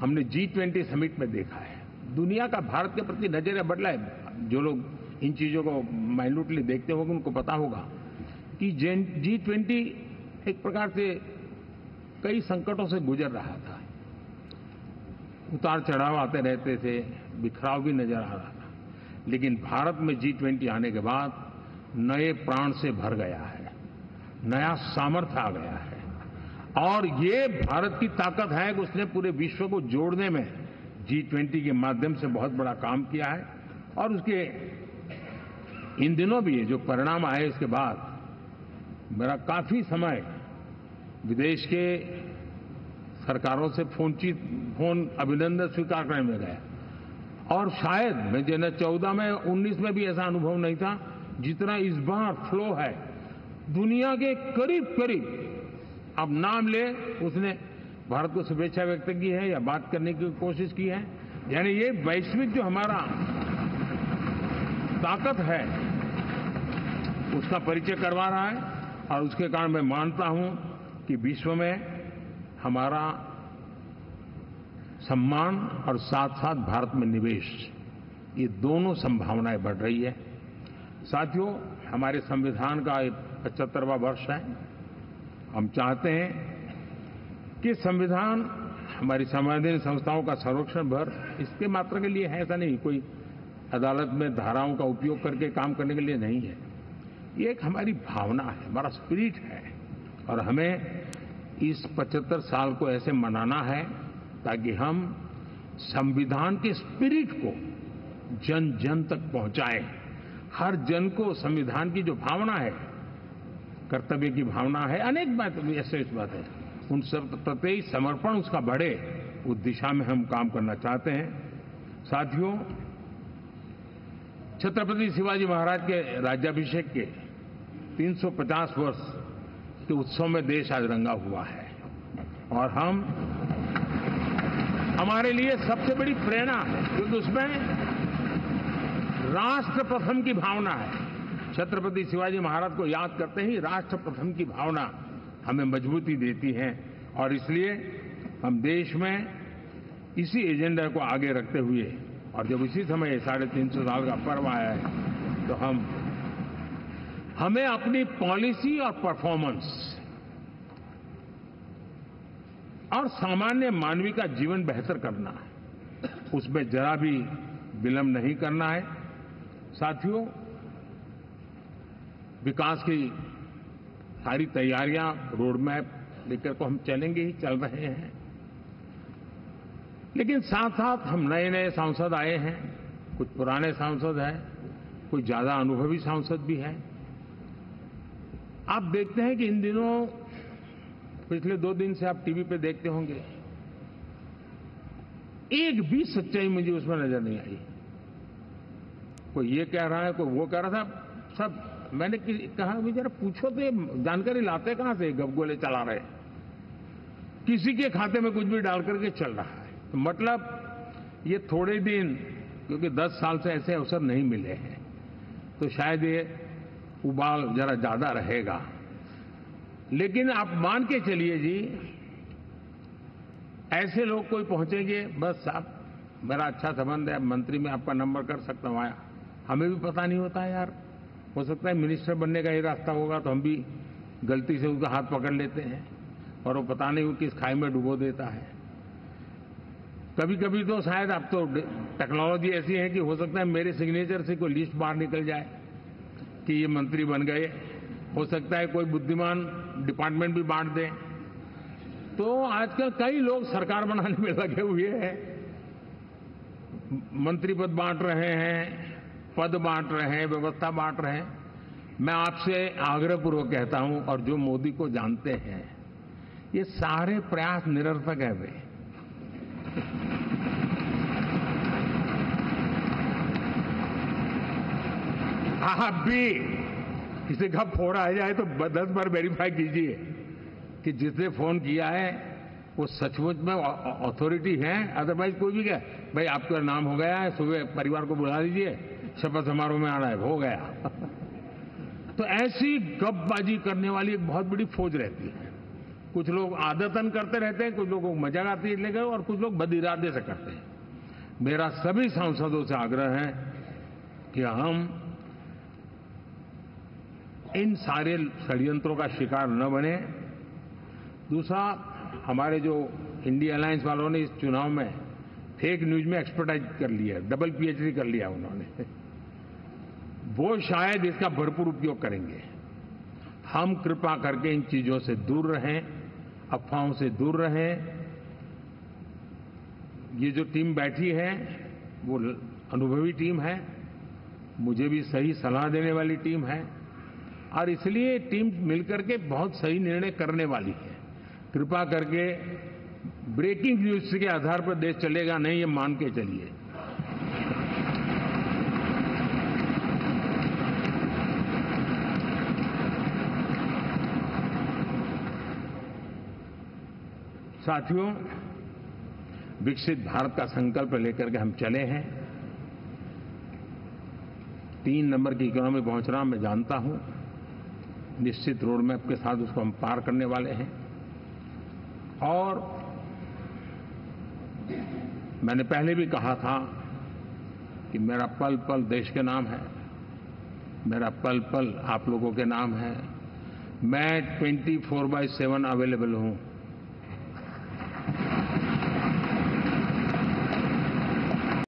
हमने G20 summit में देखा है। दुनिया का भारत के प्रति नजरिया बदला है। जो लोग इन चीजों को माइन्यूटली देखते होंगे उनको पता होगा कि G20 एक प्रकार से कई संकटों से गुजर रहा था। उतार चढ़ाव आते रहते थे, बिखराव भी नजर आ रहा था, लेकिन भारत में G20 आने के बाद नए प्राण से भर गया है, नया सामर्थ्य आ गया है। और ये भारत की ताकत है कि उसने पूरे विश्व को जोड़ने में G20 के माध्यम से बहुत बड़ा काम किया है। और उसके इन दिनों भी जो परिणाम आए इसके बाद मेरा काफी समय विदेश के सरकारों से फोन अभिनंदन स्वीकार करने में गया। और शायद मैं 2014 में 19 में भी ऐसा अनुभव नहीं था जितना इस बार फ्लो है। दुनिया के करीब करीब अब नाम ले उसने भारत को शुभेच्छा व्यक्त की है या बात करने की कोशिश की है। यानी ये वैश्विक जो हमारा ताकत है उसका परिचय करवा रहा है। और उसके कारण मैं मानता हूं कि विश्व में हमारा सम्मान और साथ साथ भारत में निवेश, ये दोनों संभावनाएं बढ़ रही है। साथियों, हमारे संविधान का 75वां वर्ष है। हम चाहते हैं कि संविधान हमारी संवैधानिक संस्थाओं का संरक्षण भर इसके मात्र के लिए है, ऐसा नहीं कोई अदालत में धाराओं का उपयोग करके काम करने के लिए नहीं है। ये एक हमारी भावना है, हमारा स्पिरिट है। और हमें इस 75 साल को ऐसे मनाना है ताकि हम संविधान के स्पिरिट को जन जन तक पहुंचाएं। हर जन को संविधान की जो भावना है, कर्तव्य की भावना है, अनेक बात ऐसे इस बात है, उन सब प्रति समर्पण उसका बढ़े, उस दिशा में हम काम करना चाहते हैं। साथियों, छत्रपति शिवाजी महाराज के राज्याभिषेक के 350 वर्ष के उत्सव में देश आज रंगा हुआ है। और हमारे लिए सबसे बड़ी प्रेरणा है क्योंकि उसमें राष्ट्र प्रथम की भावना है। छत्रपति शिवाजी महाराज को याद करते ही राष्ट्र प्रथम की भावना हमें मजबूती देती है। और इसलिए हम देश में इसी एजेंडा को आगे रखते हुए, और जब इसी समय 350 साल का पर्व आया है, तो हमें अपनी पॉलिसी और परफॉर्मेंस और सामान्य मानवीय का जीवन बेहतर करना है, उसमें जरा भी विलंब नहीं करना है। साथियों, विकास की सारी तैयारियां, रोड मैप लेकर को हम चलेंगे ही, चल रहे हैं। लेकिन साथ साथ हम नए नए सांसद आए हैं, कुछ पुराने सांसद हैं, कुछ ज्यादा अनुभवी सांसद भी हैं। आप देखते हैं कि इन दिनों पिछले 2 दिन से आप टीवी पे देखते होंगे, एक भी सच्चाई मुझे उसमें नजर नहीं आई। कोई ये कह रहा है, कोई वो कह रहा था। सब मैंने कहा भी जरा पूछो तो ये जानकारी लाते कहां से, गपगोले चला रहे, किसी के खाते में कुछ भी डाल करके चल रहा है। तो मतलब ये थोड़े दिन, क्योंकि 10 साल से ऐसे अवसर नहीं मिले हैं, तो शायद ये उबाल जरा ज्यादा रहेगा। लेकिन आप मान के चलिए जी, ऐसे लोग कोई पहुंचेंगे, बस साहब मेरा अच्छा संबंध है, मंत्री में आपका नंबर कर सकता हूं, आया, हमें भी पता नहीं होता है यार। हो सकता है मिनिस्टर बनने का ही रास्ता होगा तो हम भी गलती से उसका हाथ पकड़ लेते हैं और वो पता नहीं वो किस खाई में डुबो देता है। कभी कभी तो शायद अब तो टेक्नोलॉजी ऐसी है कि हो सकता है मेरे सिग्नेचर से कोई लिस्ट बाहर निकल जाए कि ये मंत्री बन गए। हो सकता है कोई बुद्धिमान डिपार्टमेंट भी बांट दे। तो आजकल कई लोग सरकार बनाने में लगे हुए हैं, मंत्री पद बांट रहे हैं, पद बांट रहे हैं, व्यवस्था बांट रहे हैं। मैं आपसे आग्रहपूर्वक कहता हूं, और जो मोदी को जानते हैं, ये सारे प्रयास निरर्थक है। वे आप भी किसी का फोन आ जाए तो 10 बार वेरीफाई कीजिए कि जिसने फोन किया है वो सचमुच में अथॉरिटी है। अदरवाइज कोई भी कहे भाई आपका नाम हो गया है, सुबह परिवार को बुला लीजिए, शपथ समारोह में आना है, हो गया। तो ऐसी गपबाजी करने वाली एक बहुत बड़ी फौज रहती है। कुछ लोग आदतन करते रहते हैं, कुछ लोगों को मजाक आती है, और कुछ लोग बदइरादे से करते हैं। मेरा सभी सांसदों से आग्रह है कि हम इन सारे षड्यंत्रों का शिकार न बने। दूसरा, हमारे जो इंडिया अलायंस वालों ने इस चुनाव में फेक न्यूज में एक्सपर्टाइज कर लिया, डबल पीएचडी कर लिया उन्होंने, वो शायद इसका भरपूर उपयोग करेंगे। हम कृपा करके इन चीजों से दूर रहें, अफवाहों से दूर रहें। ये जो टीम बैठी है वो अनुभवी टीम है, मुझे भी सही सलाह देने वाली टीम है, और इसलिए टीम मिलकर के बहुत सही निर्णय करने वाली है। कृपा करके ब्रेकिंग न्यूज के आधार पर देश चलेगा नहीं, ये मान के चलिए। साथियों, विकसित भारत का संकल्प लेकर के हम चले हैं। 3 नंबर की इकोनॉमी पहुंचना मैं जानता हूं, निश्चित रोड मैप के साथ उसको हम पार करने वाले हैं। और मैंने पहले भी कहा था कि मेरा पल पल देश के नाम है, मेरा पल पल आप लोगों के नाम है। मैं 24/7 अवेलेबल हूं।